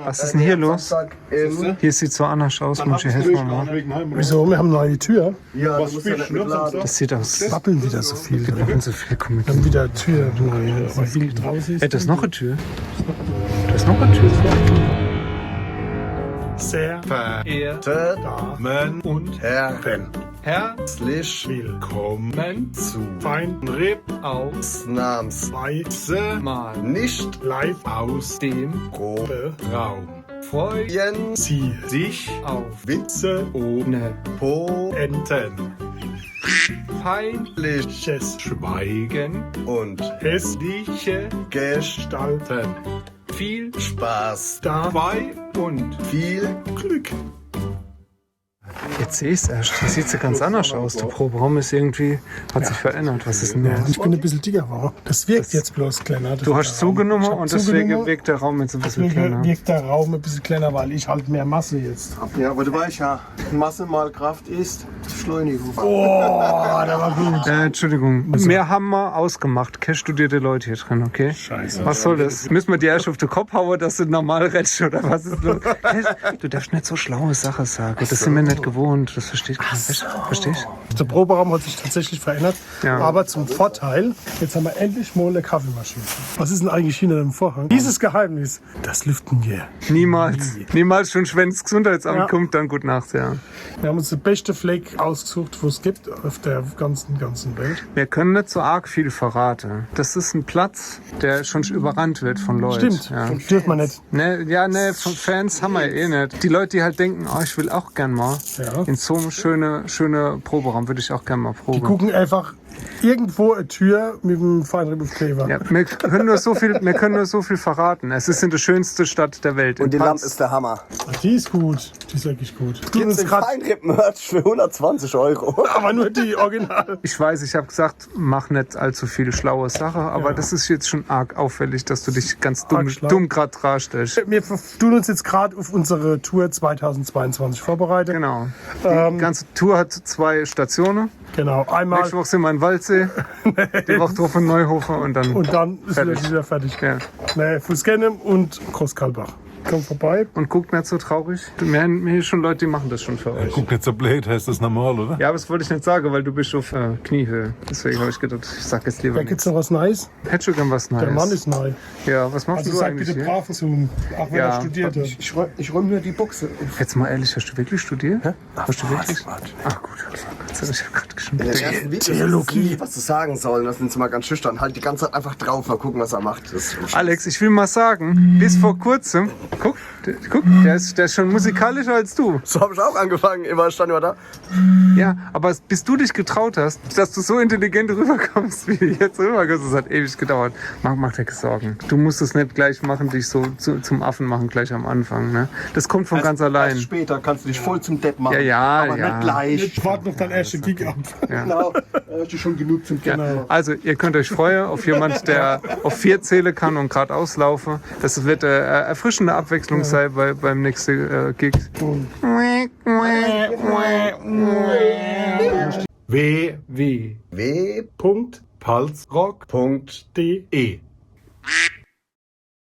Was ist denn hier los? Hier sieht so anders aus, muss ich helfen mal. Wieso? Wir haben eine neue Tür. Ja, was spielst du? Das sieht aus. Wappeln wieder so viel. Wir machen so viel. Komm mit. Wir haben wieder Tür neu. Aber viel draußen ist. Ey, da ist noch eine Tür. Da ist noch eine Tür. Sehr verehrte Damen und Herren, Herzlich willkommen zu Feinripp ausnahmsweise mal nicht live aus dem Raum. freuen Sie sich auf Witze ohne Enten. peinliches Schweigen und Hässliche gestalten. viel Spaß dabei und viel Glück. jetzt sehe ich es erst. Hier sieht sie ganz anders aus. Der Proberaum ist irgendwie, hat sich verändert. Was ist denn Ja, los? ich bin ein bisschen dicker geworden. Das wirkt jetzt bloß kleiner. Du hast zugenommen Ich hab und deswegen zugenommen. wirkt der Raum jetzt ein bisschen Deswegen kleiner. wirkt der Raum ein bisschen kleiner, weil ich halt mehr Masse jetzt habe. Ja, aber du weißt ja, Masse mal Kraft ist Beschleunigung. Oh, der war gut. Entschuldigung, mehr haben wir ausgemacht. Keine studierte Leute hier drin, okay? Scheiße. Was soll das? Müssen wir dir erst auf den Kopf hauen, dass du normal redest oder was ist los? Du darfst nicht so schlaue Sachen sagen. Das sind wir nicht gewohnt. Das versteht keiner. Verstehst du? Der Proberaum hat sich tatsächlich verändert, Ja. aber zum Vorteil, jetzt haben wir endlich mal eine Kaffeemaschine. Was ist denn eigentlich hinter dem Vorhang? Dieses Geheimnis, das lüften wir. Niemals. Niemals schon, wenn das Gesundheitsamt Ja. kommt, dann gut Nacht, ja. Wir haben uns den besten Fleck ausgesucht, wo es gibt auf der ganzen Welt. Wir können nicht so arg viel verraten. Das ist ein Platz, der schon überrannt wird von Leuten. Stimmt, Ja. dürft man nicht. Ne, von Fans haben wir eh nicht. Die Leute, die halt denken, oh, ich will auch gern mal Ja. in so einem schönen Proberaum, würde ich auch gern mal Die proben. gucken einfach irgendwo eine Tür mit dem Feinripp-Kleber. Ja, wir können nur so viel verraten. Es ist in der schönsten Stadt der Welt. Und in die Panz. Lampe ist der Hammer. Die ist gut, die ist wirklich gut. Tun Gibt's uns den grad, Feinripp-Merch für 120 €. aber nur die Original. Ich weiß, ich habe gesagt, mach nicht allzu viele schlaue Sachen, aber das ist jetzt schon arg auffällig, dass du dich ganz Arg schlau. dumm gerade darstellst. Wir tun uns jetzt gerade auf unsere Tour 2022 vorbereitet. Genau. Die ganze Tour hat 2 Stationen. Genau, einmal Nächste Woche sind wir in Waldsee, die Woche drauf in Neuhofer und dann. und dann ist Fertig. wieder fertig. Ja. Nee, Fußgenem und Großkalbach. Kommt vorbei. Und guckt nicht so traurig. Wir haben hier schon Leute, die machen das schon für euch. Guck nicht so blöd, heißt das normal, oder? Ja, aber das wollte ich nicht sagen, weil du bist auf Kniehöhe. Deswegen habe ich gedacht, ich sag jetzt lieber Da nichts. gibt's noch was Neues. Hätte schon gern was Neues. Der Mann ist neu. Ja, was machst Also du sag eigentlich bitte hier? brav zu, auch wenn Ja. er studiert hat. Ich räume nur die Buchse. Jetzt mal ehrlich, hast du wirklich studiert? Hast du wirklich? Ach gut, jetzt habe ich ja gerade In geschnitten. den ersten Videos Theologie. ist was zu sagen sollen. Das sind sie mal ganz schüchtern. Halt die ganze Zeit einfach drauf, mal gucken, was er macht. Das ist Alex, ich will mal sagen, bis vor kurzem, guck, der ist schon musikalischer als du. so habe ich auch angefangen. Stand immer da. Ja, aber bis du dich getraut hast, dass du so intelligent rüberkommst, wie du jetzt rüberkommst, das hat ewig gedauert. Mach dir keine Sorgen. Du musst es nicht gleich machen, dich so zum Affen machen, gleich am Anfang. Ne? Das kommt von ganz allein. Erst später kannst du dich voll zum Depp machen. Ja, aber ja. nicht gleich. Jetzt wart noch dein erster Gig ab. Genau. Hast du schon genug zum Depp. Genau. Also, ihr könnt euch freuen auf jemand, der auf 4 zählen kann und gerade auslaufen. Das wird eine erfrischende Abwechslung sein beim nächsten Gig. www.palzrock.de w.palzrock.de